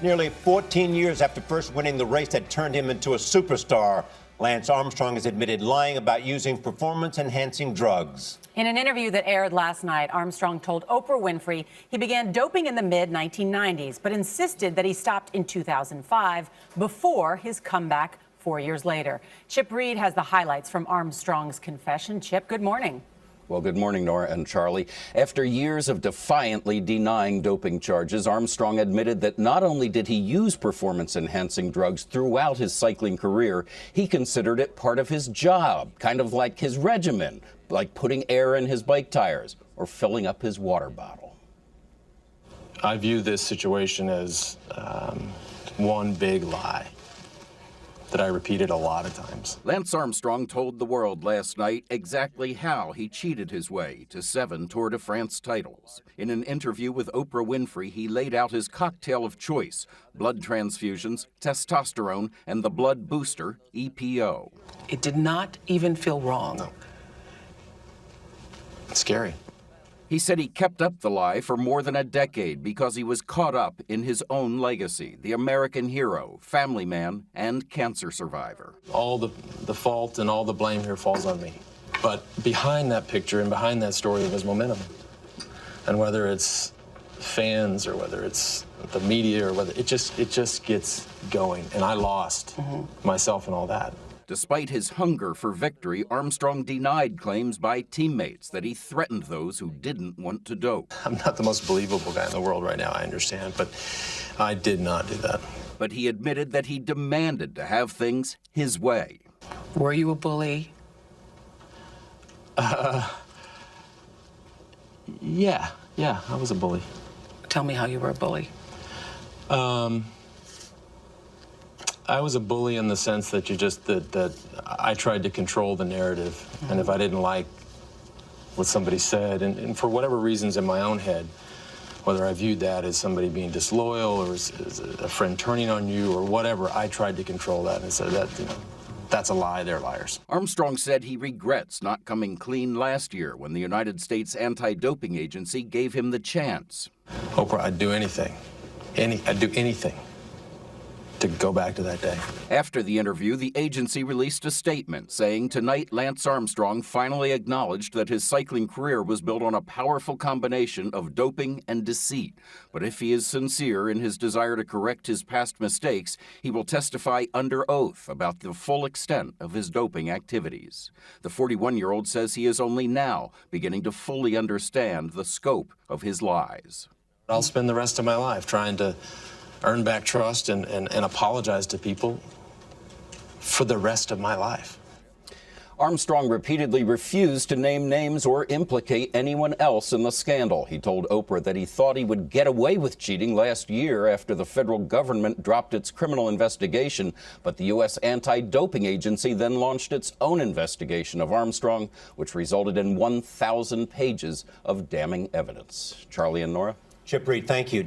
Nearly 14 years after first winning the race that turned him into a superstar, Lance Armstrong has admitted lying about using performance-enhancing drugs. In an interview that aired last night, Armstrong told Oprah Winfrey he began doping in the mid-1990s, but insisted that he stopped in 2005 before his comeback 4 years later. Chip Reid has the highlights from Armstrong's confession. Chip, good morning. Well, good morning, Nora and Charlie. After years of defiantly denying doping charges, Armstrong admitted that not only did he use performance-enhancing drugs throughout his cycling career, he considered it part of his job, kind of like his regimen, like putting air in his bike tires or filling up his water bottle. I view this situation as one big lie that I repeated a lot of times. Lance Armstrong told the world last night exactly how he cheated his way to 7 Tour de France titles. In an interview with Oprah Winfrey, he laid out his cocktail of choice: blood transfusions, testosterone, and the blood booster, EPO. It did not even feel wrong. No. It's scary. He said he kept up the lie for more than a decade because he was caught up in his own legacy, the American hero, family man, and cancer survivor. All the fault and all the blame here falls on me. But behind that picture and behind that story was momentum. And whether it's fans or whether it's the media or whether it just gets going. And I lost myself and all that. Despite his hunger for victory, Armstrong denied claims by teammates that he threatened those who didn't want to dope. I'm not the most believable guy in the world right now, I understand, but I did not do that. But he admitted that he demanded to have things his way. Were you a bully? Yeah, I was a bully. Tell me how you were a bully. I was a bully in the sense that that I tried to control the narrative, and if I didn't like what somebody said, and for whatever reasons in my own head, whether I viewed that as somebody being disloyal or as a friend turning on you or whatever, I tried to control that and said that, that's a lie, they're liars. Armstrong said he regrets not coming clean last year when the United States Anti-Doping Agency gave him the chance. Oprah, I'd do anything. I'd do anything to go back to that day. After the interview, the agency released a statement saying tonight Lance Armstrong finally acknowledged that his cycling career was built on a powerful combination of doping and deceit. But if he is sincere in his desire to correct his past mistakes, he will testify under oath about the full extent of his doping activities. The 41-year-old says he is only now beginning to fully understand the scope of his lies. I'll spend the rest of my life trying to earn back trust and apologize to people for the rest of my life. Armstrong repeatedly refused to name names or implicate anyone else in the scandal. He told Oprah that he thought he would get away with cheating last year after the federal government dropped its criminal investigation, but the U.S. Anti-Doping Agency then launched its own investigation of Armstrong, which resulted in 1,000 pages of damning evidence. Charlie and Nora? Chip Reid, thank you.